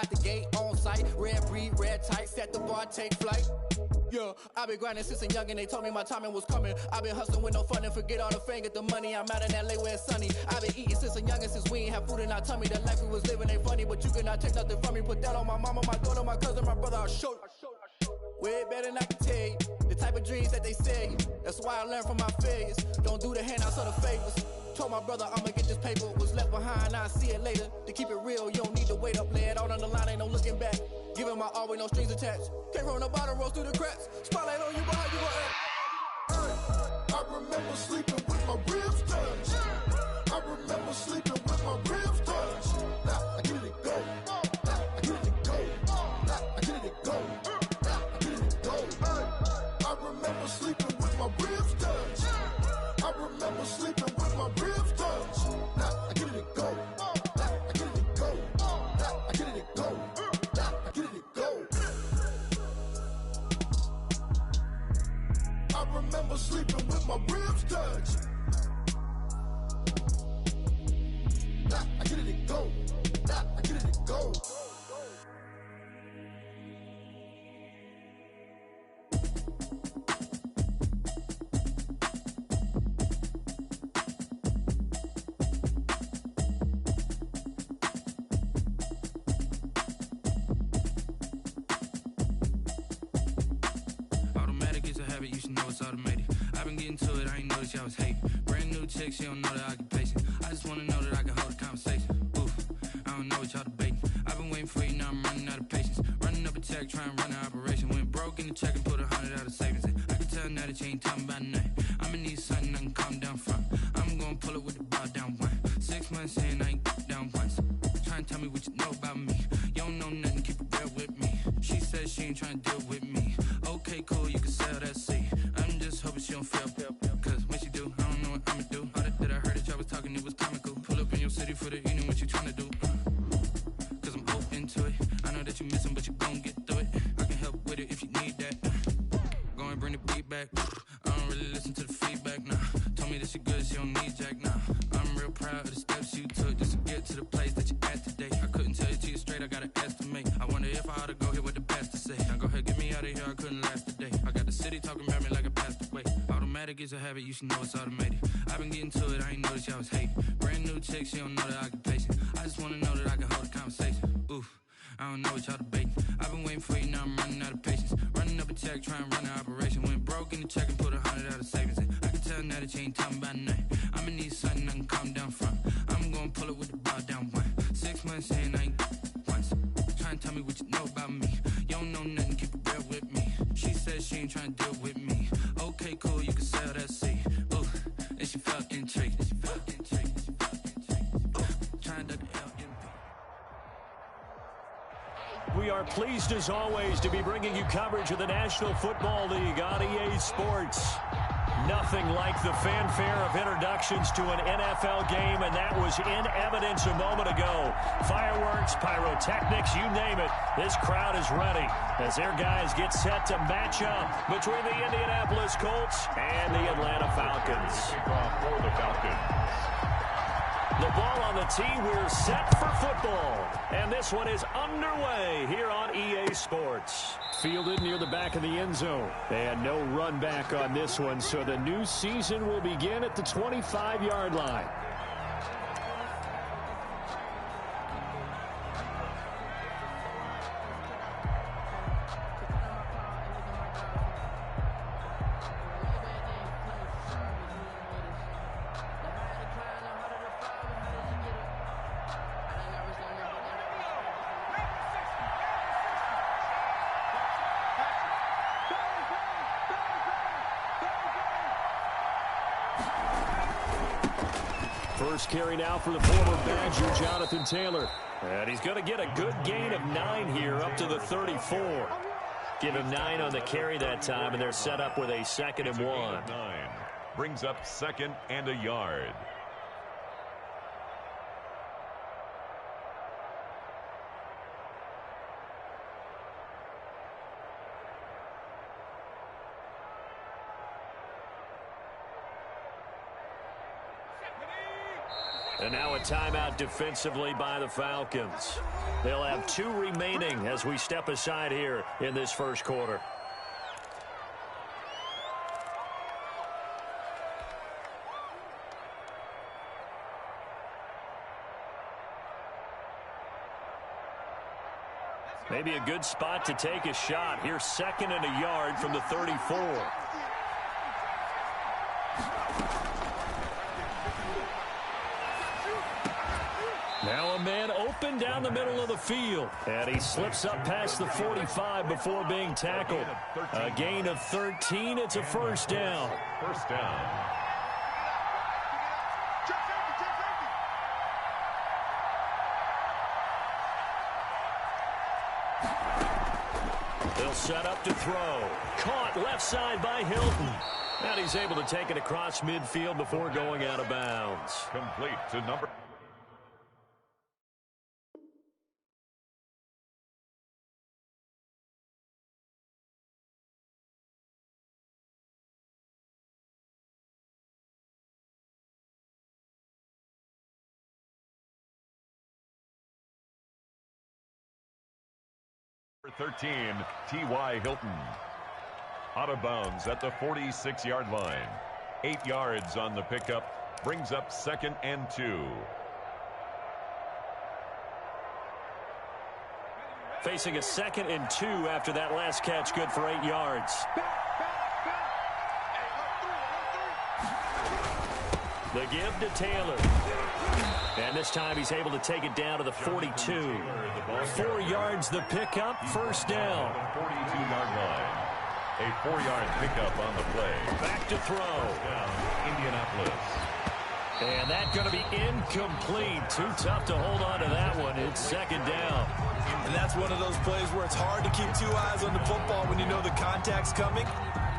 At the gate, on site, red breed, red tight, set the bar, take flight. Yeah, I been grinding since a young and they told me my timing was coming. I been hustling with no fun and forget all the fame, get the money. I'm out in LA where it's sunny. I been eating since a young and since we ain't have food in our tummy. The life we was living ain't funny, but you cannot take nothing from me. Put that on my mama, my daughter, my cousin, my brother, I'll show you. Way better than I can tell you. The type of dreams that they sell you. That's why I learned from my failures. Don't do the handouts or the favors. Told my brother I'ma get this paper. Was left behind, I'll see it later. To keep it real, you don't need to wait up. Lay it out on the line, ain't no looking back. Giving my all with no strings attached. Came from the bottom, rose through the cracks. Spotlight on you, but how you gon' act? I remember sleeping with my ribs touched. I remember sleeping with my ribs touched. Now I get it go. I get it go. I get it go. I get it go. I remember sleeping with my ribs touched. I remember sleeping with my ribs touched. Now I get it go. I get it go. I get it go. I get it go. I remember sleeping with my ribs touched. I get it go. I get it go. You should know it's automated. I've been getting to it, I ain't noticed y'all was hating. Brand new chick, she don't know the occupation. I just wanna know that I can hold a conversation. Oof, I don't know what y'all debating. I've been waiting for you, now I'm running out of patience. Running up a check, trying to run an operation. Went broke in the check and put 100 out of savings in. I can tell now that you ain't talking about nothing. I'ma need something I can calm down from. I'm gonna pull it with the bow down one. 6 months in, I ain't down once. Trying to tell me what you know about me. You don't know nothing, keep it real with me. She said she ain't trying to deal with me. Okay, cool, you can sell that seat. I'm just hoping she don't fail. Cause when she do, I don't know what I'ma do. All that I heard that y'all was talking, it was comical. Pull up in your city for the evening, what you tryna do? Cause I'm open to it. I know that you missing, but you gon' get through it. I can help with it if you need that. Go and bring the beat back. I don't really listen to the feedback, nah. Told me that she good, she don't need jack, nah. I'm real proud of the steps you took just to get to the place that you're at today. I couldn't tell you to you straight, I gotta estimate. I wonder if I ought to go here with the best to say. Now go ahead, get me out of here, I couldn't last a day. I got the city talking about me like I passed away. Automatic is a habit, you should know it's automated. I've been getting to it, I ain't noticed y'all was hating. Brand new chick, she don't know the occupation. I just wanna know that I can hold a conversation. Oof, I don't know what y'all debating. I've been waiting for you, now I'm running out of patience. Running up a check, trying to run an operation. Went broke in the check and put 100 out of savings in. I can tell now that you ain't talking about nothing. I'ma need something I can calm down from. I'm gonna pull it with the bow down one. 6 months in, I ain't once. Trying to tell me what you know about me. You don't know nothing, keep it real with me. She said she ain't trying to deal with me. Okay, cool, you can sell that seat. Ooh, and she felt intrigued. Trying to duck the LMP. We are pleased as always to be bringing you coverage of the National Football League on EA Sports. Nothing like the fanfare of introductions to an NFL game, and that was in evidence a moment ago. Fireworks, pyrotechnics, you name it. This crowd is ready as their guys get set to match up between the Indianapolis Colts and the Atlanta Falcons. Kickoff for the Falcons. The ball on the tee, we're set for football. And this one is underway here on EA Sports. Fielded near the back of the end zone. And no run back on this one, so the new season will begin at the 25-yard line. First carry now for the former Badger, Jonathan Taylor. And he's going to get a good gain of 9 here, up to the 34. Give him 9 on the carry that time, and they're set up with a 2nd and 1. 9 brings up 2nd and a yard. And now a timeout defensively by the Falcons. They'll have 2 remaining as we step aside here in this first quarter. Maybe a good spot to take a shot. Here's 2nd and a yard from the 34. Now a man open down the middle of the field. And he slips up past the 45 before being tackled. A gain of 13. It's a first down. First down. They'll set up to throw. Caught left side by Hilton. And he's able to take it across midfield before going out of bounds. Complete to number... Number 13, T.Y. Hilton. Out of bounds at the 46-yard line. 8 yards on the pickup. Brings up 2nd and 2. Facing a 2nd and 2 after that last catch, good for 8 yards. The give to Taylor. And this time he's able to take it down to the 42. 4 yards the pickup, first down. 42-yard line. A 4-yard pickup on the play. Back to throw. Indianapolis. And that's going to be incomplete. Too tough to hold on to that one. It's 2nd down. And that's one of those plays where it's hard to keep 2 eyes on the football when you know the contact's coming,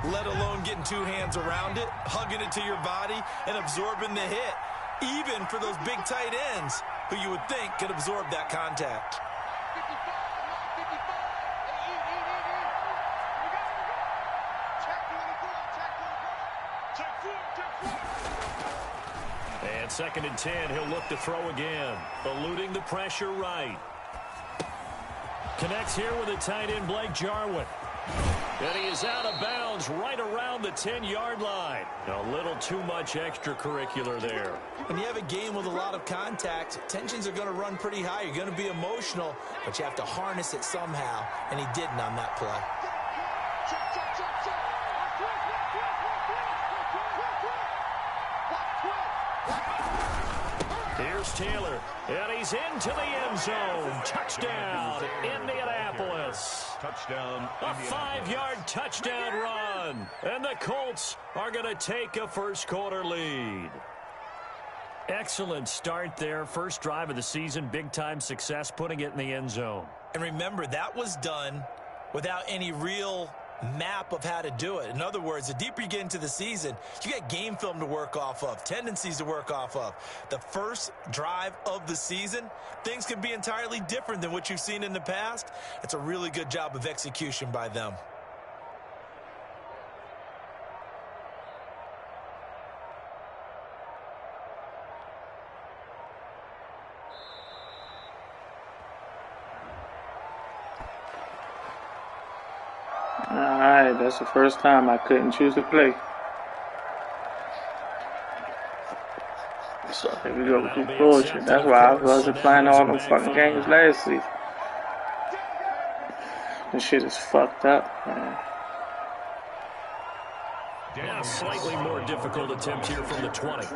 let alone getting 2 hands around it, hugging it to your body, and absorbing the hit. Even for those big tight ends who you would think could absorb that contact. And 2nd and 10, he'll look to throw again. Eluding the pressure right. Connects here with a tight end, Blake Jarwin. And he is out of bounds right around the 10-yard line. A little too much extracurricular there. When you have a game with a lot of contact, tensions are going to run pretty high. You're going to be emotional, but you have to harness it somehow, and he didn't on that play. Here's Taylor, and he's into the end zone. Touchdown, Indianapolis. Touchdown, A 5-yard touchdown run. And the Colts are going to take a first-quarter lead. Excellent start there. First drive of the season, big-time success, putting it in the end zone. And remember, that was done without any real map of how to do it. In other words, the deeper you get into the season, you got game film to work off of, tendencies to work off of. The first drive of the season, things can be entirely different than what you've seen in the past. It's a really good job of execution by them. Alright, that's the first time I couldn't choose to play. So here we go with this bullshit. That's why I wasn't playing all them fucking games last season. This shit is fucked up, man. Yeah, slightly more difficult attempt here from the 20.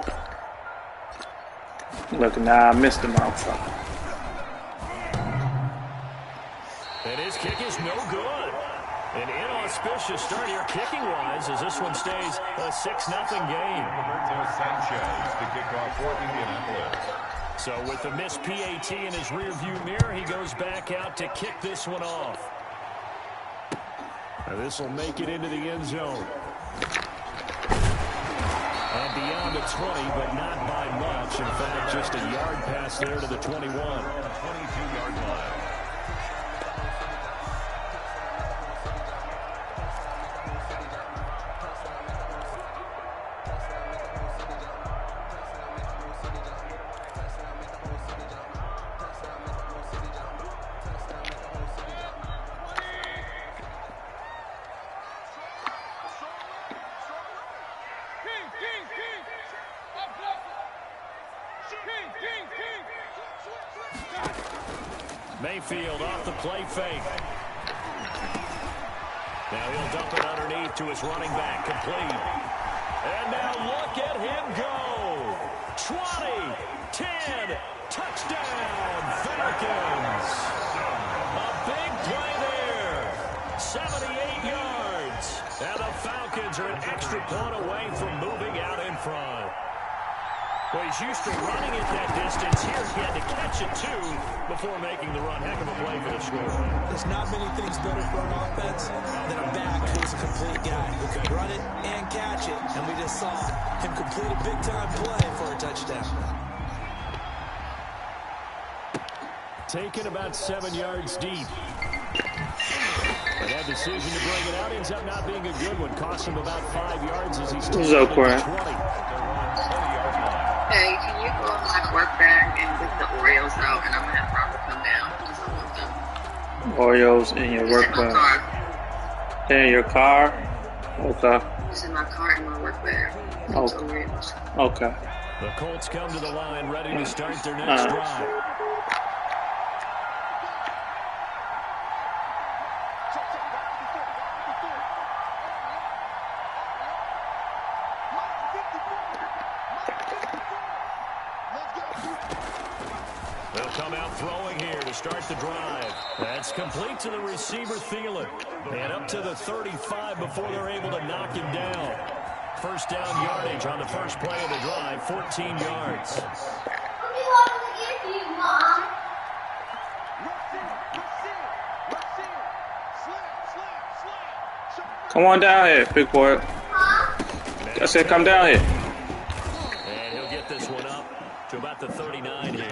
Look, now I missed the motherfucker. And his kick is no good. An inauspicious start here kicking-wise as this one stays a 6-0 game. Roberto Sanchez to kick off for Indianapolis. So with the missed PAT in his rearview mirror, he goes back out to kick this one off. And this will make it into the end zone. And beyond the 20, but not by much. In fact, just a yard pass there to the 21. 22-yard line. Mayfield off the play fake. Now he'll dump it underneath to his running back, complete. And now look at him go. 20, 10, touchdown, Falcons. A big play there. 78 yards. And the Falcons are an extra point away from moving out in front. Well, he's used to running it that distance. Here he had to catch it, too, before making the run. Heck of a play for the score. There's not many things better for an offense than a back who's a complete guy who can run it and catch it. And we just saw him complete a big-time play for a touchdown. Taken about 7 yards deep. But that decision to bring it out ends up not being a good one. Cost him about 5 yards as he's still at 20. Hey, can you go on my work bag and get the Oreos out, and I'm gonna have Robert come down because I want them. Oreos in your work bag. In your car? Okay. It's in my car in my work bag. It's Oreos. Okay. The Colts come to the line, ready to start their next drive. They'll come out throwing here to start the drive. That's complete to the receiver, Thielen. And up to the 35 before they're able to knock him down. First down yardage on the first play of the drive, 14 yards. Come on down here, big boy. I said come down here. And he'll get this one up to about the 39 here.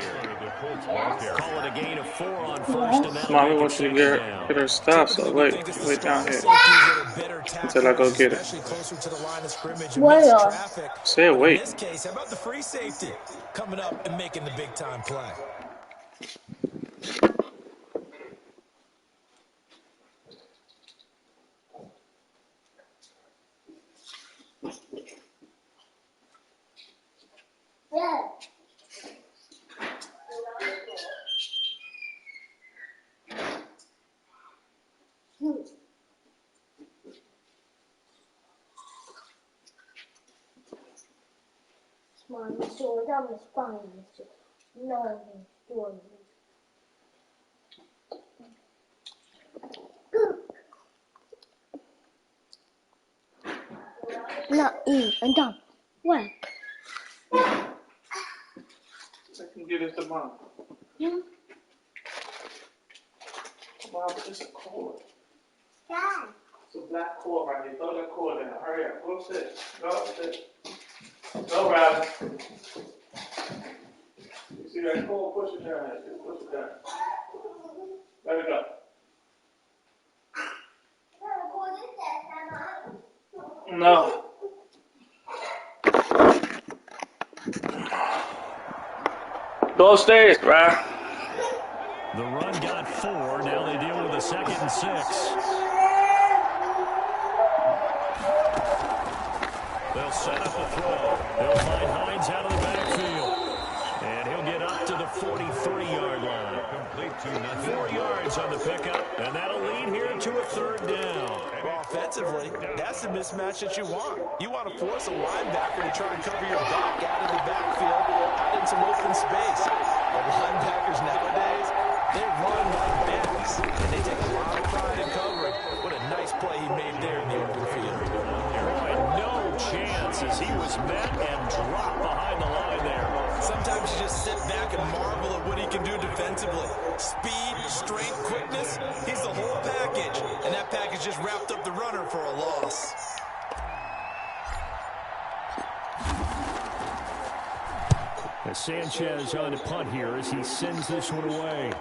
Call it a gain of 4 on first. And Mommy wants you to get her stuff, so wait down here until I go get it. Say wait. In this case, how about the free safety coming up and making the big time play? Yeah. Mom, so that was fine. No, story. Not in and down. What? I can get it to mom. Mom, it's a cord. Dad. It's a black cord right here. Throw that cord in. Hurry up. Go upstairs. Go upstairs. Go, Robin. You see that cord? Push it down. Push it down. Let it go. No. Go upstairs, Brian. The run got 4. Now they deal with a 2nd and 6. They'll set up a throw. They'll find Hines out of the backfield. And he'll get up to the 43-yard line. Complete to 4 yards on the pickup. And that'll lead here to a 3rd down. Well, offensively, that's the mismatch that you want. You want to force a linebacker to try to cover your back out of the backfield, out in some open space. The linebackers nowadays, they run like backs, and they take a lot of pride in covering. What a nice play he made there in the open field. No chance as he was met and dropped behind the line there. Sometimes you just sit back and marvel at what he can do defensively. Speed, strength, quickness, he's the whole package. And that package just wrapped up the runner for a loss. As Sanchez on to punt here as he sends this one away.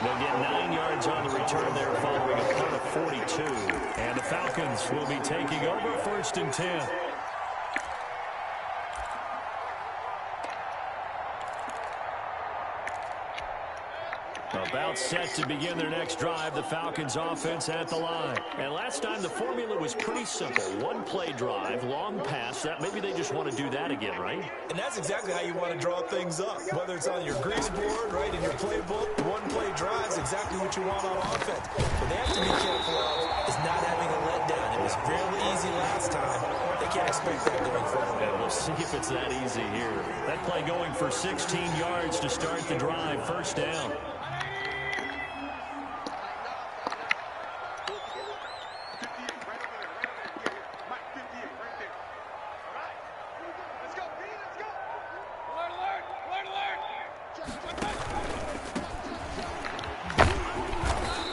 They'll get 9 yards on the return there following a punt of 42. And the Falcons will be taking over 1st and 10. About set to begin their next drive, the Falcons offense at the line. And last time the formula was pretty simple. One play drive, long pass. Maybe they just want to do that again, right? And that's exactly how you want to draw things up. Whether it's on your grease board, right, in your playbook, one play drive is exactly what you want on offense. What they have to be careful of is not having a letdown. It was fairly easy last time. They can't expect that going forward. Yeah, we'll see if it's that easy here. That play going for 16 yards to start the drive. First down.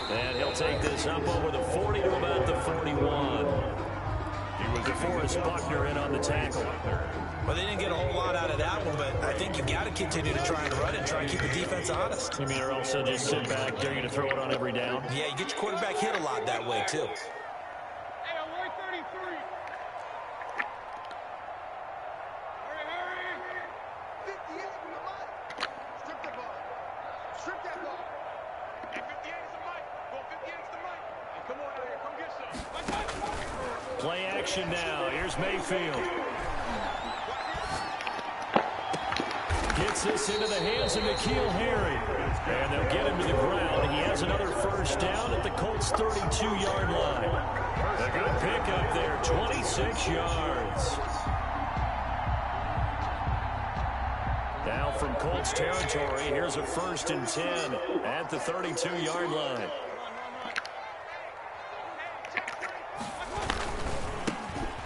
And he'll take this up over the 40 to about the 41. He was DeForest Buckner in on the tackle. Well, they didn't get a whole lot out of that one, but I think you got to continue to try and run it and try and keep the defense honest. You mean, or also just sit back, dare you to throw it on every down? Yeah, you get your quarterback hit a lot that way, too. Play action now. Here's Mayfield. Gets this into the hands of N'Keal Harry. And they'll get him to the ground. He has another first down at the Colts' 32-yard line. A good pickup there, 26 yards. Now from Colts territory, here's a 1st and 10 at the 32-yard line.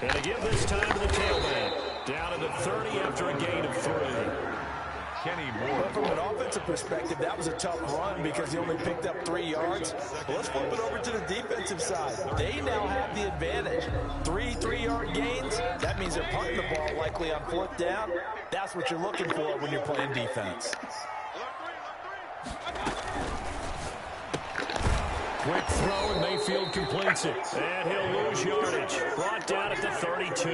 And again this time to the tailback. Down to the 30 after a gain of 3. Kenny Moore. But from an offensive perspective, that was a tough run because he only picked up 3 yards. Well, let's flip it over to the defensive side. They now have the advantage. 3 3-yard gains. That means they're punting the ball likely on 4th down. That's what you're looking for when you're playing defense. Quick throw, and Mayfield completes it. And he'll lose yardage. Brought down at the 32.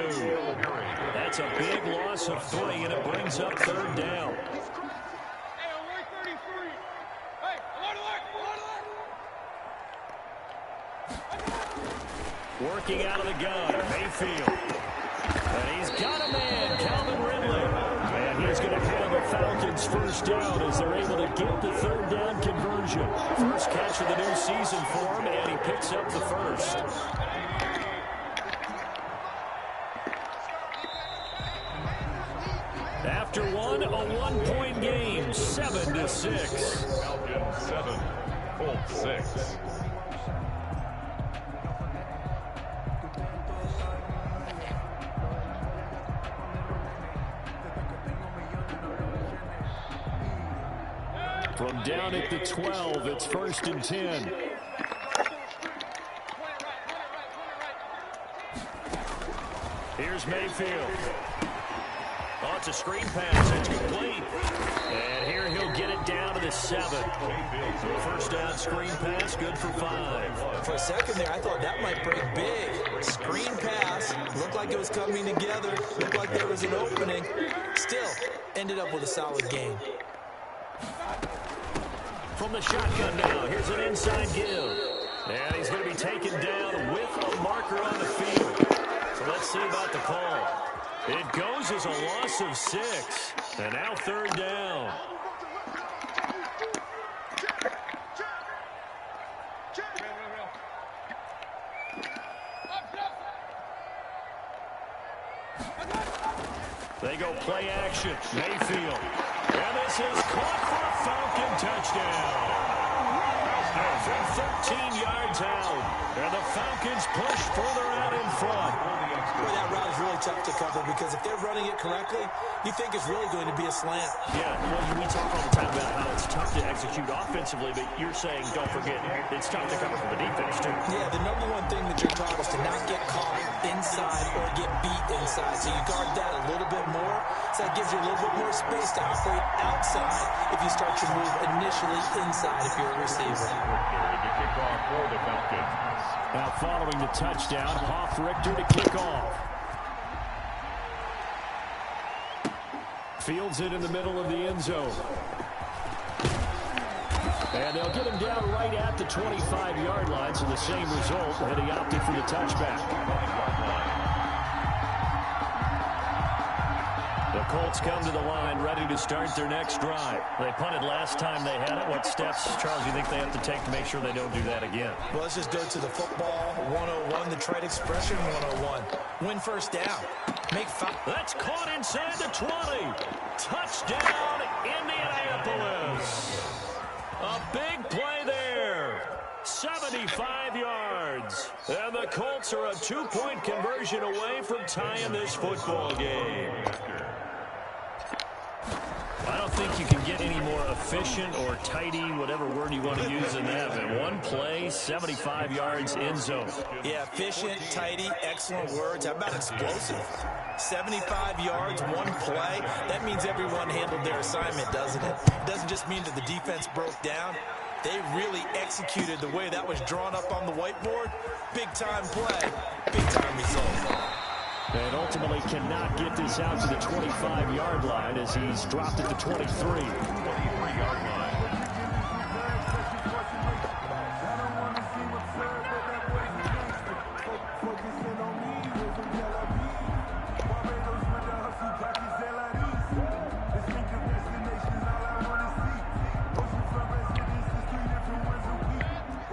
That's a big loss of 3, and it brings up 3rd down. Working out of the gun, Mayfield. And he's got a man, Calvin Ridley. And he's going to have a Falcons first down as they're able to get the 3rd down conversion. First catch of the new season for him, and he picks up the first. After one, a 1-point game, 7-6. Falcons 7, Colts 6. From down at the 12, it's 1st and 10. Here's Mayfield. Oh, it's a screen pass. It's complete. And here he'll get it down to the 7. First down screen pass, good for 5. For a second there, I thought that might break big. Screen pass. Looked like it was coming together. Looked like there was an opening. Still, ended up with a solid game. From the shotgun now, here's an inside give. And he's going to be taken down with a marker on the field. So let's see about the call. It goes as a loss of 6. And now 3rd down. They go play action. Mayfield. And this is caught for a Falcon touchdown. From 13 yards out. And the Falcons push further out in front. Boy, that route is really tough to cover because if they're running it correctly, you think it's really going to be a slant. Yeah, well, we talk all the time about how it's tough to execute offensively, but you're saying, don't forget, it's tough to cover for the defense, too. Yeah, the number one thing that you're taught is to not get caught inside or get beat inside. So you guard that a little bit more. So that gives you a little bit more space to operate outside if you start your move initially inside if you're a receiver. To kick off for the Falcons. Now following the touchdown, Hoff-Richter to kick off. Fields it in the middle of the end zone. And they'll get him down right at the 25-yard line, so the same result, and he opted for the touchback. The Colts come to the line, ready to start their next drive. They punted last time they had it. What steps, Charles, do you think they have to take to make sure they don't do that again? Well, let's just go to the football 101, the trade expression 101. Win first down. Make five. That's caught inside the 20. Touchdown, Indianapolis. A big play there. 75 yards. And the Colts are a 2-point conversion away from tying this football game. I don't think you can get any more efficient or tidy, whatever word you want to use in that. But one play, 75 yards, end zone. Yeah, efficient, tidy, excellent words. How about explosive? 75 yards, one play. That means everyone handled their assignment, doesn't it? It doesn't just mean that the defense broke down. They really executed the way that was drawn up on the whiteboard. Big-time play, big-time result. And ultimately cannot get this out to the 25-yard line as he's dropped at the 23. 23-yard line.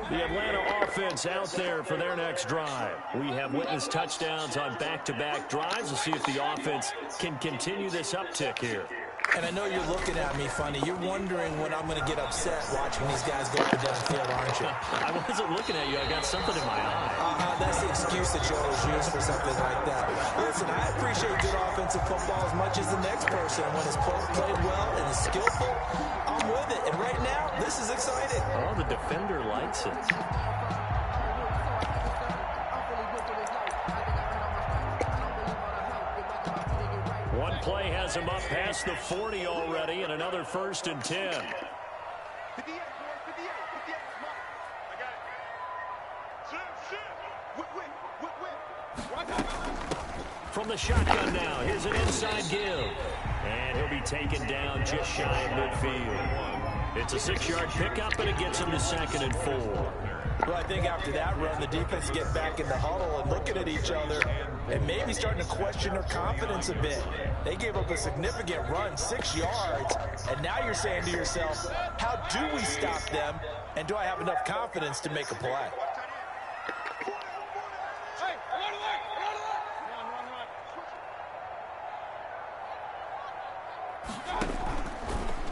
The Atlanta offense out there for their next drive. We have witnessed touchdowns on back-to-back drives. We'll see if the offense can continue this uptick here. And I know you're looking at me funny. You're wondering when I'm going to get upset watching these guys go up and down the field, aren't you? I wasn't looking at you. I got something in my eye. That's the excuse that you always use for something like that. Listen, I appreciate good offensive football as much as the next person. When it's played well and is skillful, I'm with it. And right now, this is exciting. Oh, the defender likes it. One play has him up past the 40 already, and another 1st and 10. From the shotgun now, here's an inside give. And he'll be taken down just shy of midfield. It's a 6-yard pickup, and it gets him to 2nd and 4. Well, I think after that run, the defense get back in the huddle and looking at each other and maybe starting to question their confidence a bit. They gave up a significant run, 6 yards, and now you're saying to yourself, how do we stop them, and do I have enough confidence to make a play?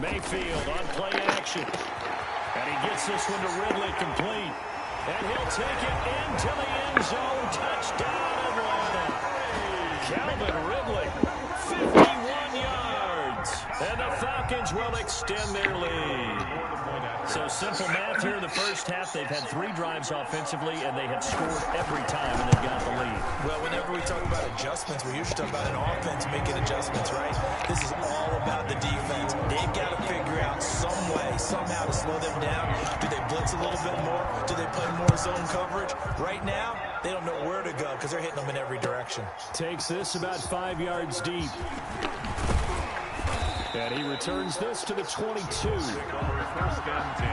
Mayfield on play action. And he gets this one to Ridley complete. And he'll take it into the end zone. Touchdown, Atlanta. Calvin Ridley, 51 yards. And the Falcons will extend their lead. So simple math here in the first half. They've had 3 drives offensively, and they have scored every time, and they've got the lead. Well, whenever we talk about adjustments, we usually talk about an offense making adjustments, right? This is all about the defense. They've got to figure out some way, somehow to slow them down. Do they blitz a little bit more? Do they play more zone coverage? Right now, they don't know where to go because they're hitting them in every direction. Takes this about 5 yards deep. And he returns this to the 22. First and 10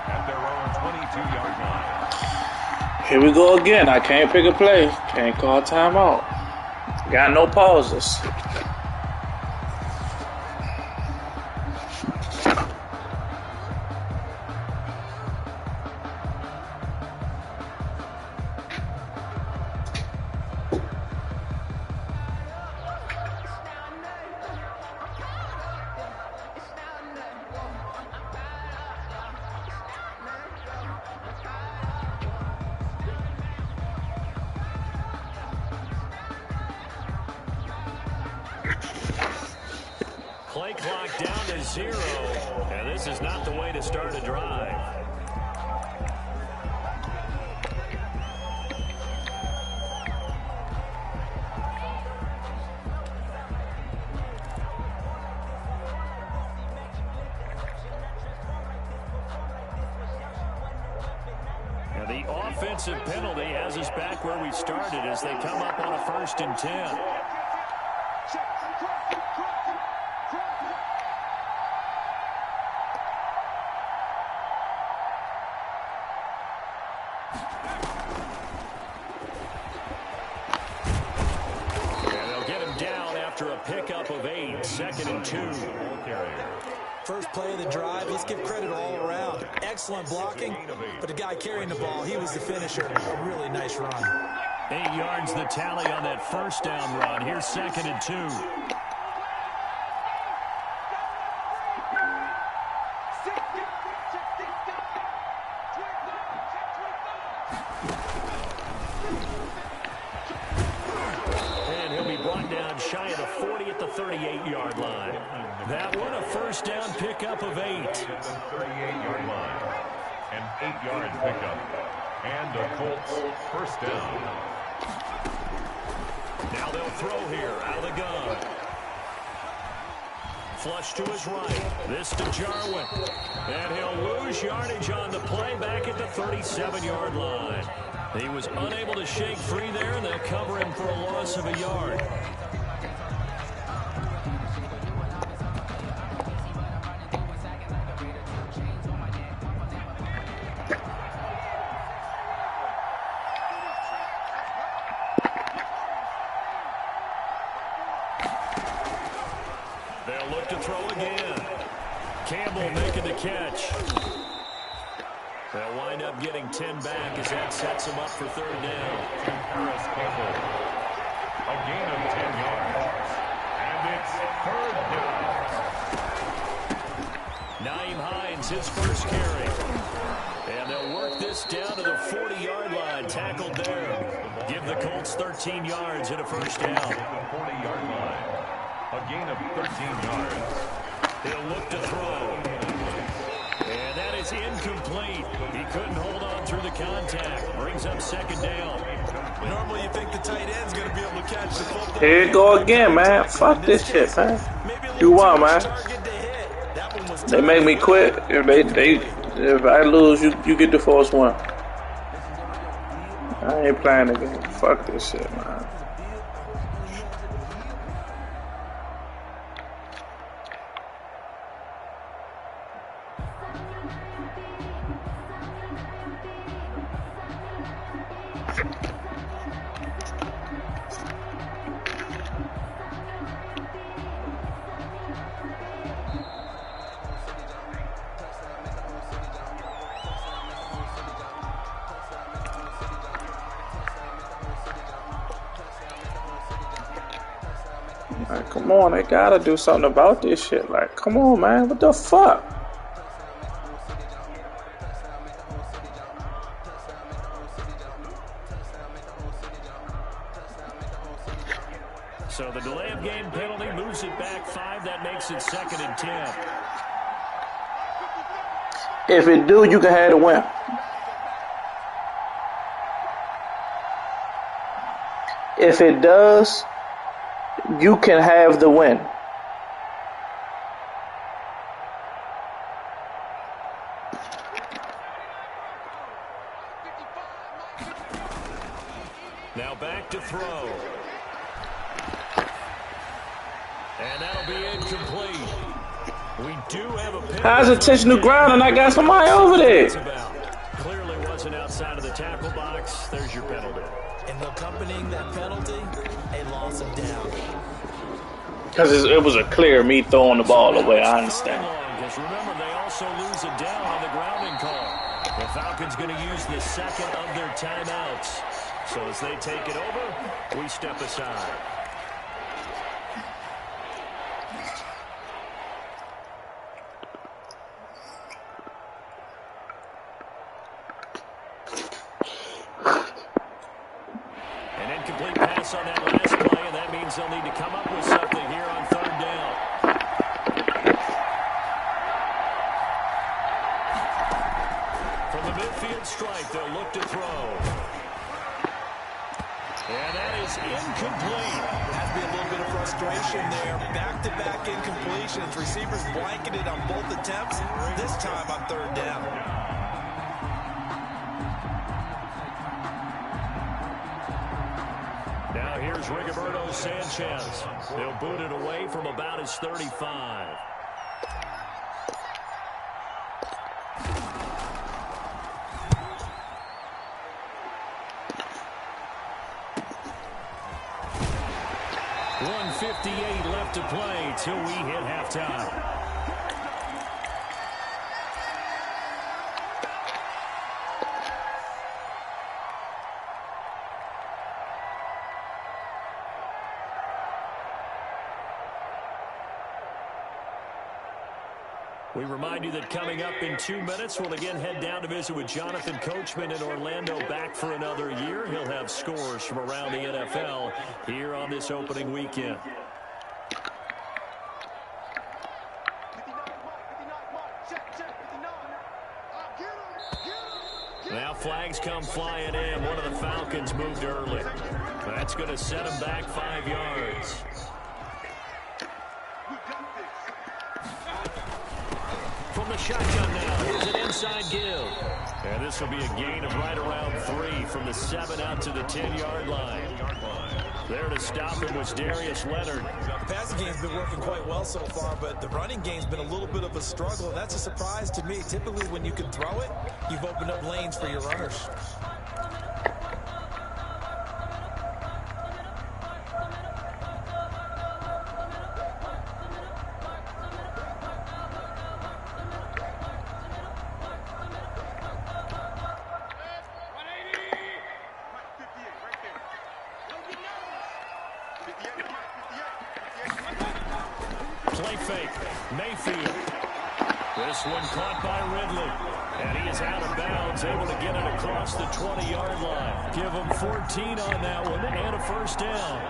at their own 22-yard line. Here we go again. I can't pick a play. Can't call timeout. Got no pauses. Play clock down to 0, and this is not the way to start a drive. And the offensive penalty has us back where we started as they come up on a 1st and 10. pickup of 8, 2nd and 2. First play of the drive, let's give credit all around. Excellent blocking, but the guy carrying the ball, he was the finisher. A really nice run. 8 yards the tally on that first down run. Here's 2nd and 2. And he'll be brought down shy of the 40 at the 38-yard line. That one a first down pickup of 8. 38-yard line. An 8-yard pickup. And the Colts first down. Now they'll throw here out of the gun. Flush to his right. This to Jarwin. And he'll lose yardage on the play back at the 37-yard line. He was unable to shake free there, and they'll cover him for a loss of a yard. They'll look to throw again. Campbell making the catch. They'll wind up getting 10 back as that sets them up for third down. Harris Campbell. A gain of 10 yards. And it's third down. Naeem Hines, his first carry. And they'll work this down to the 40-yard line. Tackled there. Give the Colts 13 yards and a first down. The 40-yard line. A gain of 13 yards. He'll look to throw. And that is incomplete. He couldn't hold on through the contact. Brings up second down. Normally you think the tight end's going to be able to catch the football. Here you go again, man. Fuck this shit, man. You won, man. They make me quit. If I lose, you get the first one. I ain't playing again. Fuck this shit, man. Like, come on, they gotta do something about this shit. Like, come on, man, what the fuck? So the delay of game penalty moves it back 5. That makes it 2nd and 10. If it do, you can have the win. If it does, you can have the win. Now back to throw. And that'll be incomplete. We do have a penalty. How's it touching the ground and I got somebody over there? Clearly wasn't outside of the tackle box. There's your penalty. And accompanying that penalty, a loss of down. Because it was a clear me throwing the ball away, I understand. Because remember, they also lose a down on the grounding call. The Falcons going to use the second of their timeouts. So as they take it over, we step aside. An incomplete pass on that last play, and that means they'll need to come up with something here on third down. From the midfield stripe, they'll look to throw. And that is incomplete. Has to be a little bit of frustration there. Back-to-back incompletions. Receivers blanketed on both attempts. This time on third down. Now here's Rigoberto Sanchez. They'll boot it away from about his 35. 2:58 left to play till we hit halftime. We remind you that coming up in 2 minutes, we'll again head down to visit with Jonathan Coachman in Orlando, back for another year. He'll have scores from around the NFL here on this opening weekend. Now flags come flying in. One of the Falcons moved early. That's going to set them back 5 yards. From the shotgun now, here's an inside give. And this will be a gain of right around 3 from the 7 out to the 10-yard line. There to stop him was Darius Leonard. The passing game's been working quite well so far, but the running game's been a little bit of a struggle, and that's a surprise to me. Typically, when you can throw it, you've opened up lanes for your runners. Play fake. Mayfield. This one caught by Ridley. And he is out of bounds, able to get it across the 20-yard line. Give him 14 on that one and a first down.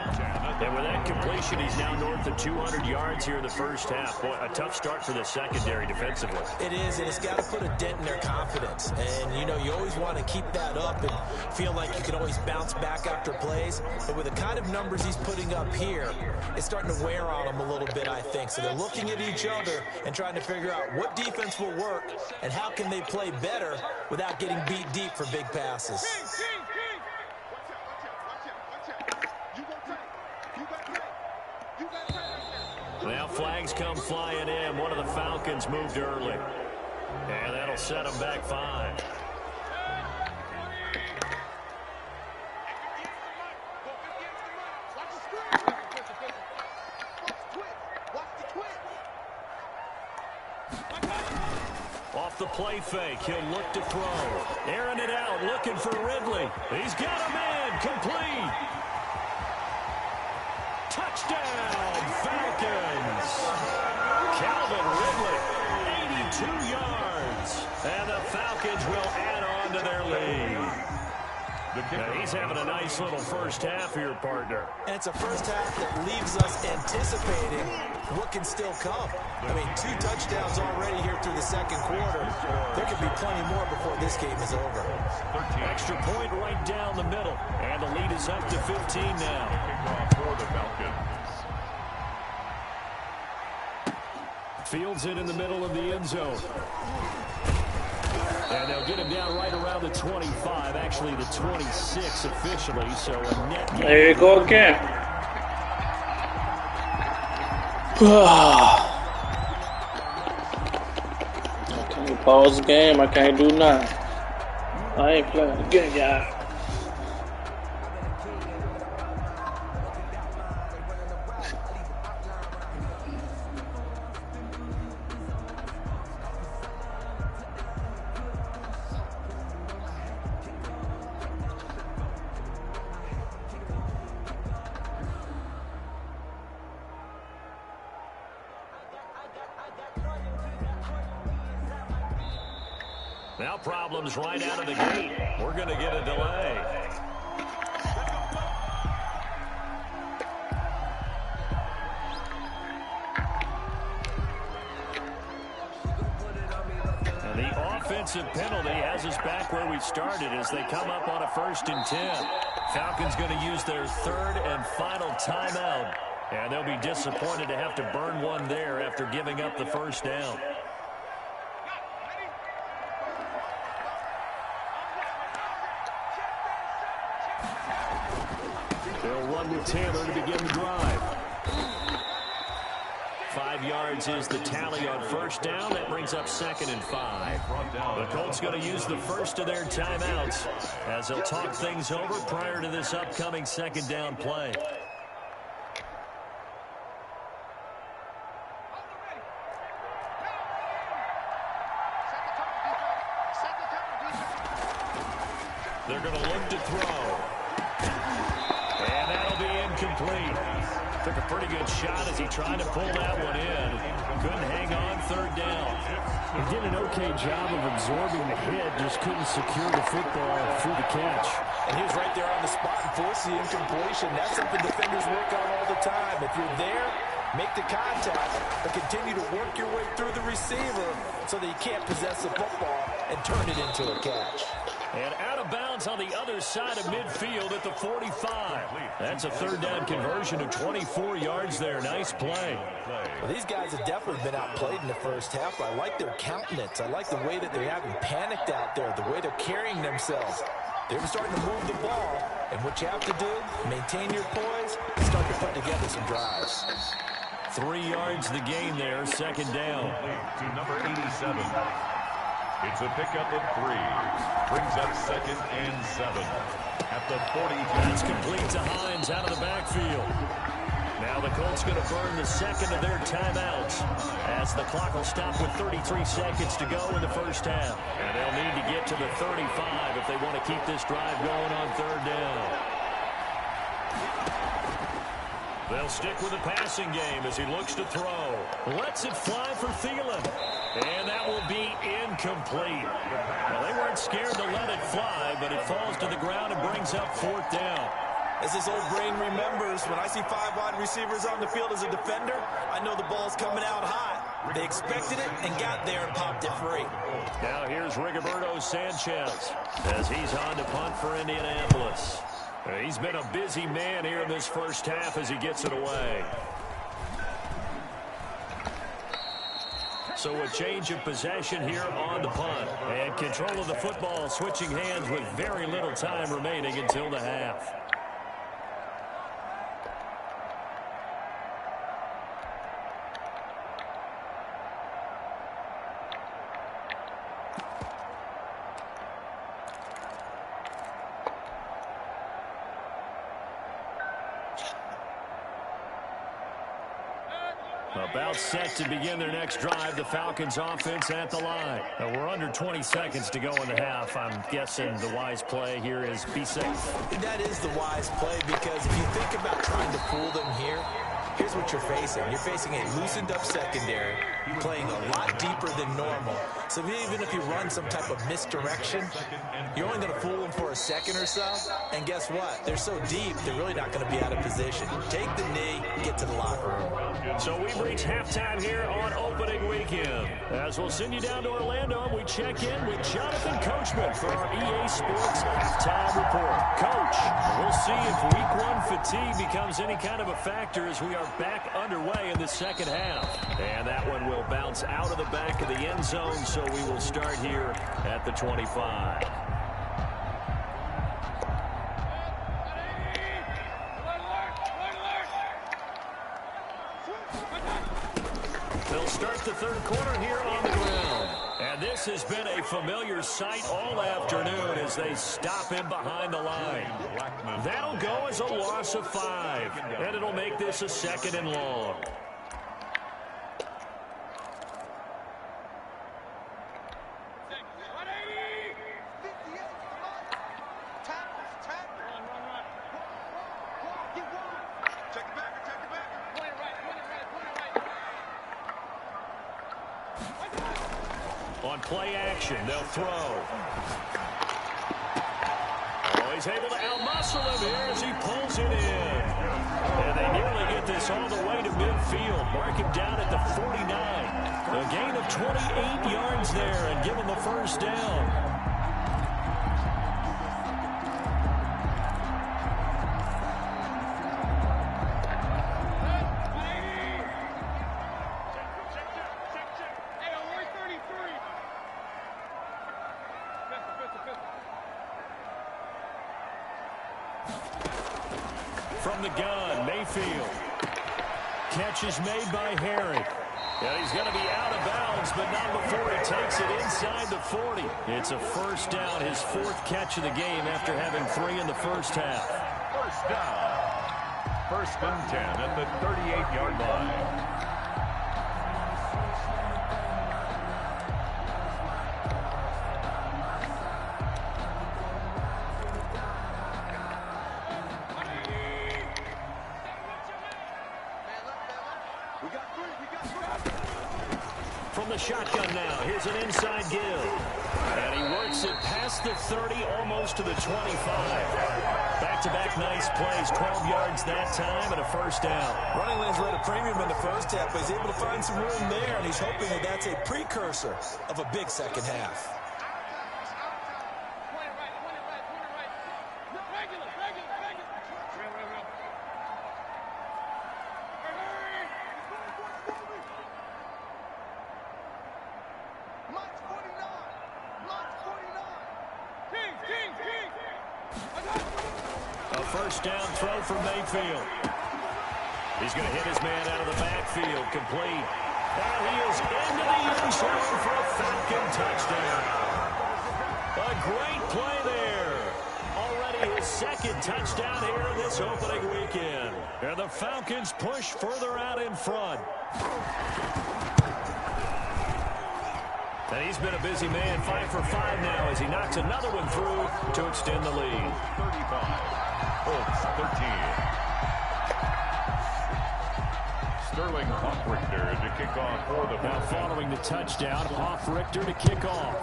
And with that completion, he's now north of 200 yards here in the first half. Boy, a tough start for the secondary defensively. It is, and it's got to put a dent in their confidence. And, you know, you always want to keep that up and feel like you can always bounce back after plays. But with the kind of numbers he's putting up here, it's starting to wear on them a little bit, I think. So they're looking at each other and trying to figure out what defense will work and how can they play better without getting beat deep for big passes. Now flags come flying in. One of the Falcons moved early. And that'll set them back 5. Off the play fake, he'll look to throw. Airing it out, looking for Ridley. He's got a man, complete. Touchdown, Falcons. Calvin Ridley, 82 yards. And the Falcons will add on to their lead. Now he's having a nice little first half here, partner. And it's a first half that leaves us anticipating what can still come. I mean, 2 touchdowns already here through the second quarter. There could be plenty more before this game is over. Extra point right down the middle. And the lead is up to 15 now. For the Falcons. Fields it in the middle of the end zone. And they'll get him down right around the 25, actually the 26 officially, so a net gain. There you go again. I can't pause the game, I can't do nothing. I ain't playing the game, y'all. Now problems right out of the gate. We're going to get a delay. And the offensive penalty has us back where we started as they come up on a 1st and 10. Falcons going to use their 3rd and final timeout. And they'll be disappointed to have to burn one there after giving up the first down. They'll run with Taylor to begin the drive. 5 yards is the tally on first down. That brings up 2nd and 5. The Colts going to use the first of their timeouts as they'll talk things over prior to this upcoming 2nd down play. They're going to look to throw. And that'll be incomplete. Took a pretty good shot as he tried to pull that one in. Couldn't hang on third down. He did an okay job of absorbing the hit, just couldn't secure the football through the catch. And he was right there on the spot and forced the incompletion. That's something defenders work on all the time. If you're there, make the contact, but continue to work your way through the receiver so that you can't possess the football and turn it into a catch. And out of bounds on the other side of midfield at the 45. That's a third down conversion of 24 yards there. Nice play. Well, these guys have definitely been outplayed in the first half. I like their countenance. I like the way that they haven't panicked out there, the way they're carrying themselves. They're starting to move the ball, and what you have to do, maintain your poise, and start to put together some drives. 3 yards the gain there, second down. To number 87. It's a pickup of 3. Brings up 2nd and 7. At the 40. That's complete to Hines out of the backfield. Now the Colts going to burn the second of their timeouts as the clock will stop with 33 seconds to go in the first half. And they'll need to get to the 35 if they want to keep this drive going on third down. They'll stick with the passing game as he looks to throw. Lets it fly for Thielen. And that will be incomplete. Well, they weren't scared to let it fly, but it falls to the ground and brings up fourth down. As his old brain remembers, when I see 5 wide receivers on the field as a defender, I know the ball's coming out hot. They expected it and got there and popped it free. Now here's Rigoberto Sanchez as he's on to punt for Indianapolis. He's been a busy man here in this first half as he gets it away. So a change of possession here on the punt. And control of the football switching hands with very little time remaining until the half. About set to begin their next drive, the Falcons offense at the line. Now we're under 20 seconds to go in the half. I'm guessing the wise play here is be safe. That is the wise play, because if you think about trying to fool them here, here's what you're facing. You're facing a loosened up secondary, playing a lot deeper than normal. So even if you run some type of misdirection, you're only going to fool them for a second or so. And guess what? They're so deep, they're really not going to be out of position. Take the knee, get to the locker room. So we've reached halftime here on opening weekend. As we'll send you down to Orlando, we check in with Jonathan Coachman for our EA Sports halftime report. Coach, we'll see if week 1 fatigue becomes any kind of a factor as we are back underway in the second half. And that one will bounce out of the back of the end zone, so we will start here at the 25. They'll start the third quarter here on the ground. And this has been a familiar sight all afternoon as they stop him behind the line. That'll go as a loss of 5. And it'll make this a 2nd and long. On play action, they'll throw. Oh, he's able to outmuscle him here as he pulls it in. And they nearly get this all the way to midfield. Mark him down at the 49. A gain of 28 yards there and give him the first down. From the gun, Mayfield. Catch is made by Harry. And he's going to be out of bounds, but not before he takes it inside the 40. It's a first down, his 4th catch of the game after having 3 in the first half. First down. 1st and 10 at the 38-yard line. the shotgun now. Here's an inside give. And he works it past the 30, almost to the 25. Back-to-back nice plays, 12 yards that time and a first down. Running lanes were at a premium in the first half, but he's able to find some room there, and he's hoping that that's a precursor of a big second half. First down throw for Mayfield. He's going to hit his man out of the backfield, complete. And he is into the end zone for a Falcon touchdown. A great play there. Already his second touchdown here this opening weekend. And the Falcons push further out in front. And he's been a busy man, 5 for 5 now as he knocks another one through to extend the lead. 35. Colts 13. Sterling Hoffrichter to kick off for the now following the touchdown, Hoffrichter to kick off.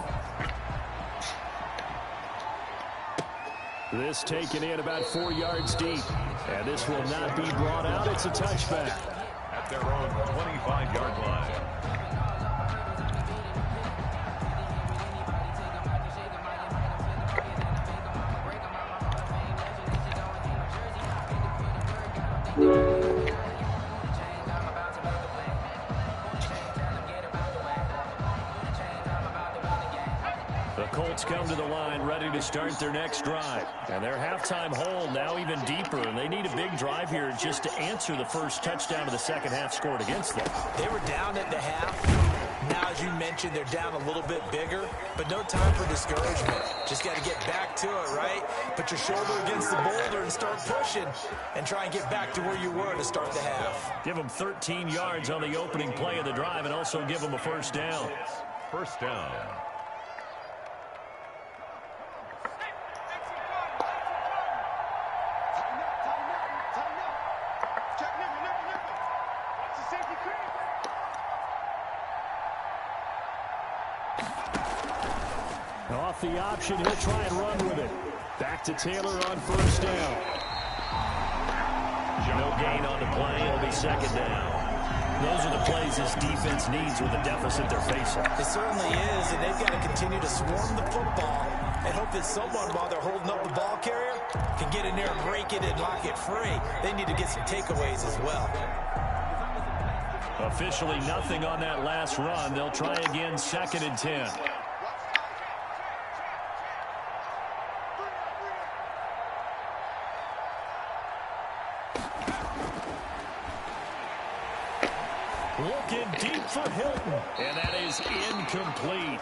This taken in about 4 yards deep. And this will not be brought out. It's a touchback. At their own 25-yard line. Colts come to the line ready to start their next drive. And their halftime hole now even deeper, and they need a big drive here just to answer the first touchdown of the second half scored against them. They were down at the half. Now, as you mentioned, they're down a little bit bigger, but no time for discouragement. Just got to get back to it, right? Put your shoulder against the boulder and start pushing and try and get back to where you were to start the half. Give them 13 yards on the opening play of the drive and also give them a first down. First down. Off the option, he'll try and run with it. Back to Taylor on first down. No gain on the play, it'll be second down. Those are the plays this defense needs with the deficit they're facing. It certainly is, and they've got to continue to swarm the football and hope that someone, while they're holding up the ball carrier, can get in there and break it and lock it free. They need to get some takeaways as well. Officially nothing on that last run. They'll try again, 2nd and 10. Looking deep for Hilton, and that is incomplete.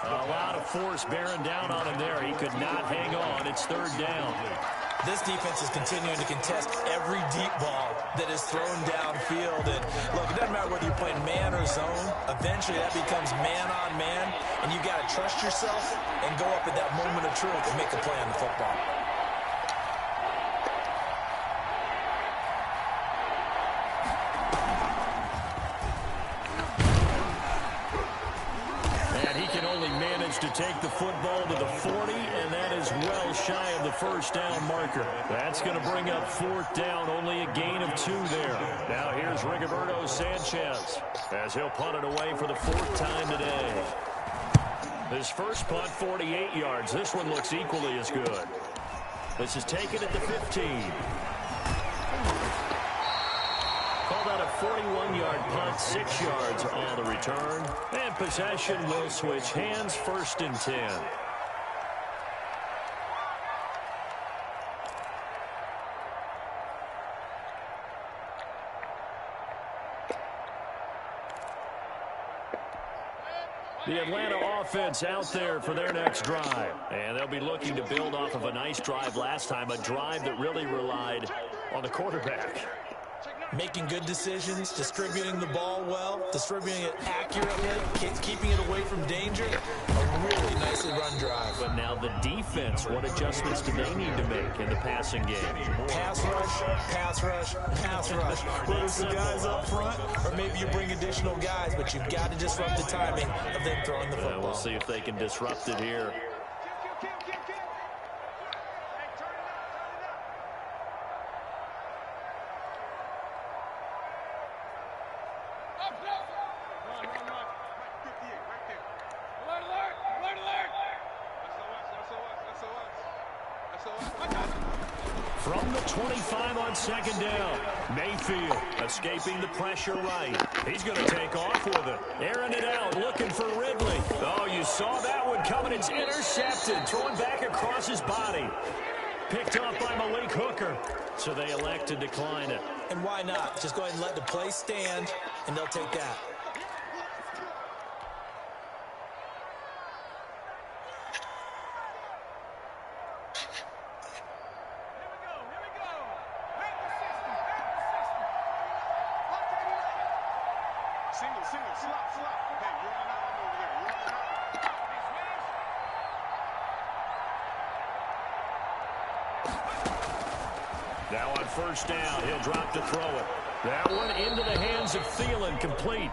A lot of force bearing down on him there. He could not hang on. It's 3rd down. This defense is continuing to contest every deep ball that is thrown downfield. And look, it doesn't matter whether you're playing man or zone. Eventually, that becomes man on man, and you've got to trust yourself and go up at that moment of truth and make a play on the football. To take the football to the 40, and that is well shy of the first down marker. That's going to bring up 4th down, only a gain of 2 there. Now here's Rigoberto Sanchez as he'll punt it away for the 4th time today. His first punt, 48 yards. This one looks equally as good. This is taken at the 15. Called out a 41-yard punt, 6 yards on the return. And possession will switch hands, 1st and 10. The Atlanta offense out there for their next drive. And they'll be looking to build off of a nice drive last time, a drive that really relied on the quarterback. making good decisions, distributing the ball well, distributing it accurately, keeping it away from danger. A really nicely run drive. But now the defense, what adjustments do they need to make in the passing game? Pass rush, pass rush, pass rush. Whether it's the guys up front or maybe you bring additional guys, but you've got to disrupt the timing of them throwing the football. We'll see if they can disrupt it here. From the 25 on second down, Mayfield escaping the pressure right. He's going to take off with it. Airing it out, looking for Ridley. Oh, you saw that one coming. It's intercepted, throwing back across his body. Picked off by Malik Hooker, so they elect to decline it. And why not? Just go ahead and let the play stand, and they'll take that. Now on first down, he'll drop to throw it. That one into the hands of Thielen, complete.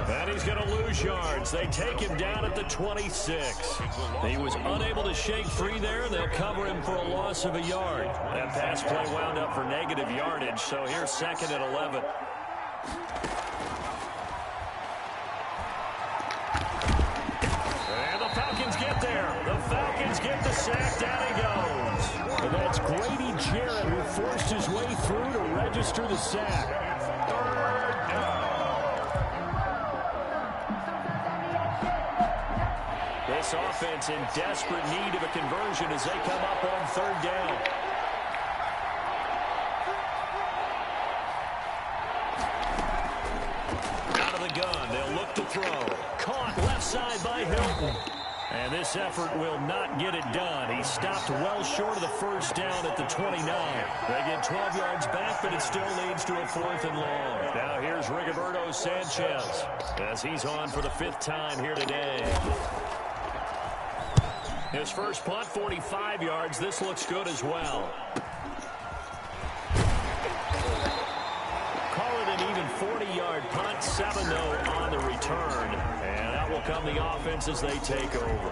And he's going to lose yards. They take him down at the 26. He was unable to shake free there. They'll cover him for a loss of a yard. That pass play wound up for negative yardage, so here's second and 11. And the Falcons get there. The Falcons get the sack. Down he goes. And that's Grady Jarrett who forced his way through to register the sack. Third down. This offense in desperate need of a conversion as they come up on third down. Out of the gun, they'll look to throw. Caught left side by Hilton. And this effort will not get it done. He stopped well short of the first down at the 29. They get 12 yards back, but it still leads to a 4th and long. Now here's Rigoberto Sanchez as he's on for the 5th time here today. His first punt, 45 yards. This looks good as well. Call it an even 40-yard punt, 7-0 on the return. And out will come the offense as they take over.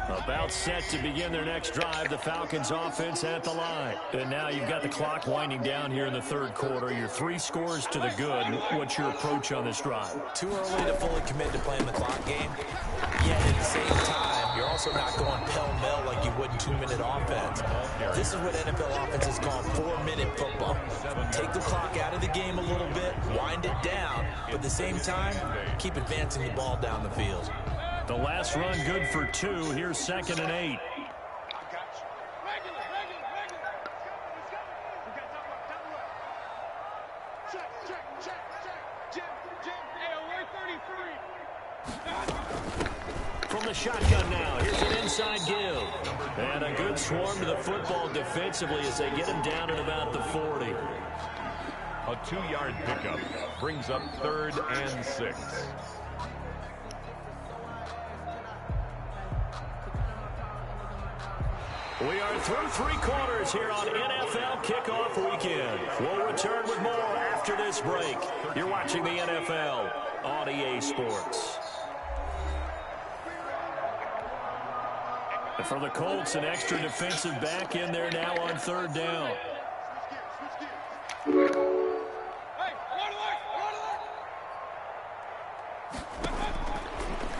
About set to begin their next drive, the Falcons offense at the line. And now you've got the clock winding down here in the third quarter. Your 3 scores to the good. What's your approach on this drive? Too early to fully commit to playing the clock game. Yet at the same time, you're also not going pell-mell like you would in 2-minute offense. This is what NFL offenses call 4-minute football. Take the clock out of the game a little bit, wind it down, but at the same time, keep advancing the ball down the field. The last run good for 2. Here's 2nd and 8. From the shotgun now, here's an inside give. And a good swarm to the football defensively as they get him down at about the 40. A 2-yard pickup brings up 3rd and 6. We are through 3 quarters here on NFL Kickoff Weekend. We'll return with more after this break. You're watching the NFL on EA Sports. For the Colts, an extra defensive back in there now on 3rd down.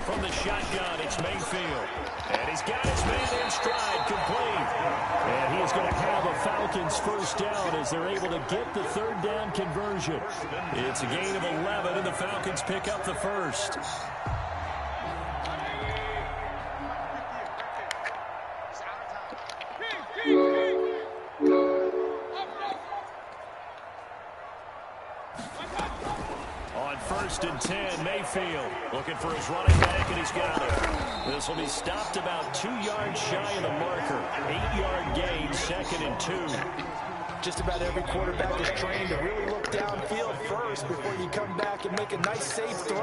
From the shotgun, it's Mayfield. And he's got his man in stride, complete. And he is going to have a Falcons first down as they're able to get the 3rd down conversion. It's a gain of 11, and the Falcons pick up the first. On 1st and 10, Mayfield looking for his running back, and he's got it. This will be stopped about 2 yards shy of the marker. 8-yard gain, 2nd and 2. Just about every quarterback is trained to really look downfield first before you come back and make a nice, safe throw.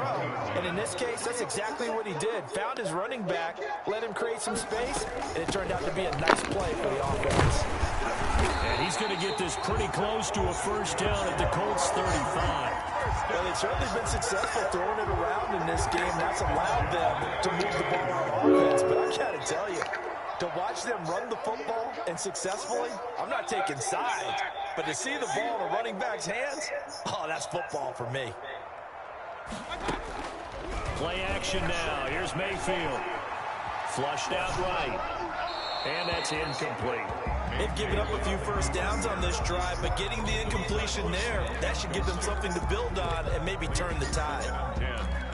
And in this case, that's exactly what he did. Found his running back, let him create some space, and it turned out to be a nice play for the offense. And he's going to get this pretty close to a first down at the Colts 35. Well, they've certainly been successful throwing it around in this game. That's allowed them to move the ball on offense. But I got to tell you, to watch them run the football and successfully, I'm not taking sides, but to see the ball in a running back's hands, oh, that's football for me. Play action now. Here's Mayfield. Flushed out right. And that's incomplete. They've given up a few first downs on this drive, but getting the incompletion there, that should give them something to build on and maybe turn the tide. 10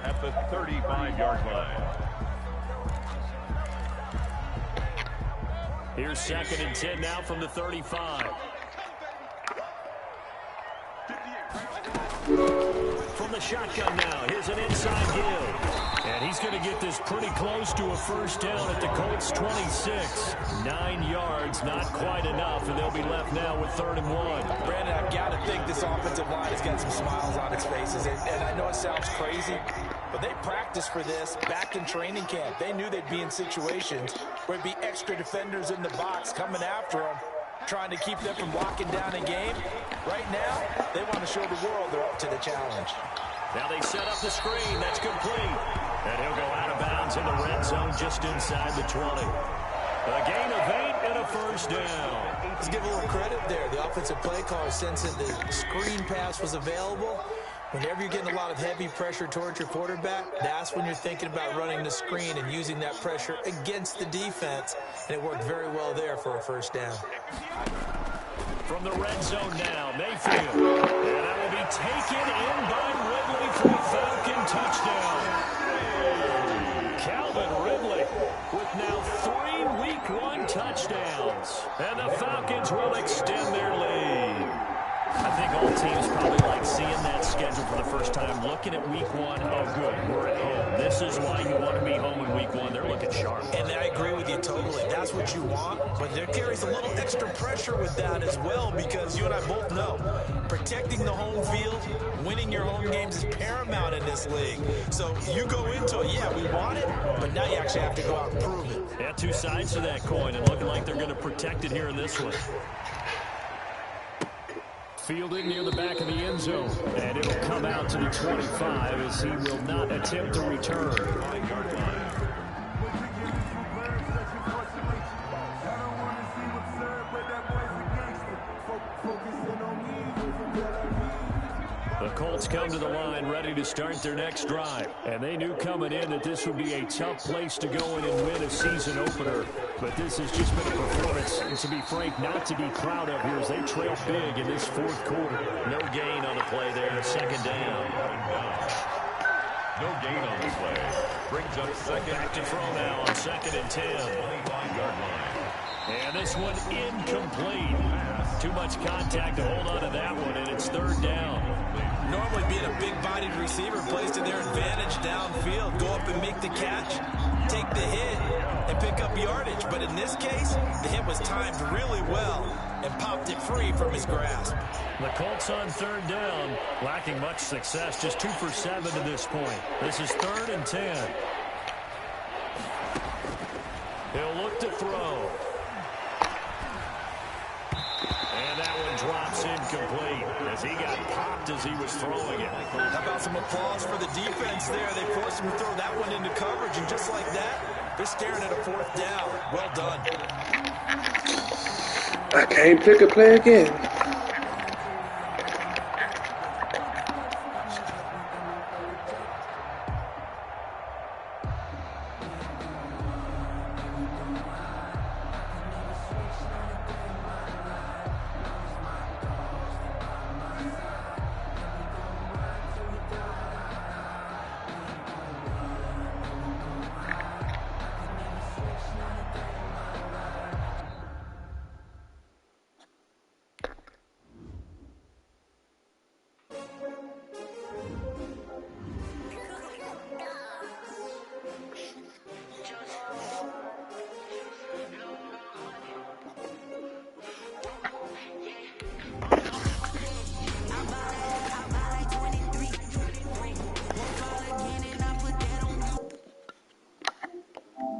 at the 35-yard line. Here's 2nd and 10 now from the 35. From the shotgun now, here's an inside give. And he's going to get this pretty close to a first down at the Colts 26. 9 yards, not quite enough, and they'll be left now with 3rd and 1. Brandon, I've got to think this offensive line has got some smiles on its faces. And I know it sounds crazy, but they practiced for this back in training camp. They knew they'd be in situations where it'd be extra defenders in the box coming after them, trying to keep them from locking down a game. Right now, they want to show the world they're up to the challenge. Now they set up the screen. That's complete. And he'll go out of bounds in the red zone just inside the 20. A gain of 8 and a first down. Let's give a little credit there. The offensive play caller sensed that the screen pass was available. Whenever you're getting a lot of heavy pressure towards your quarterback, that's when you're thinking about running the screen and using that pressure against the defense. And it worked very well there for a first down. From the red zone now, Mayfield. And that will be taken in by Ridley for a Falcon touchdown. Calvin Ridley with now 3 Week 1 touchdowns. And the Falcons will extend their lead. I think all teams probably like seeing that schedule for the first time, looking at Week 1. Oh, good, we're at home. This is why you want to be home in Week 1. They're looking sharp. And I agree with you totally. That's what you want, but there carries a little extra pressure with that as well, because you and I both know protecting the home field, winning your home games is paramount in this league. So you go into it, yeah, we want it, but now you actually have to go out and prove it. Yeah, 2 sides to that coin, and looking like they're going to protect it here in this one. Fielded near the back of the end zone, and it'll come out to the 25 as he will not attempt to return. The Colts come to the line ready to start their next drive. And they knew coming in that this would be a tough place to go in and win a season opener. But this has just been a performance, and to be frank, not to be proud of here as they trail big in this 4th quarter. No gain on the play there, 2nd down. No gain on the play. Brings up 2nd. Back to throw now on 2nd and 10. 25-yard line. And this one incomplete. Too much contact to hold on to that one, and it's 3rd down. Normally being a big-bodied receiver plays to their advantage downfield. Go up and make the catch, take the hit, and pick up yardage. But in this case, the hit was timed really well and popped it free from his grasp. The Colts on 3rd down, lacking much success, just 2 for 7 to this point. This is 3rd and 10. He'll look to throw. And that one drops incomplete as he got popped as he was throwing it. How about some applause for the defense there? They forced him to throw that one into coverage, and just like that, they're staring at a 4th down. Well done. I can't pick a play again.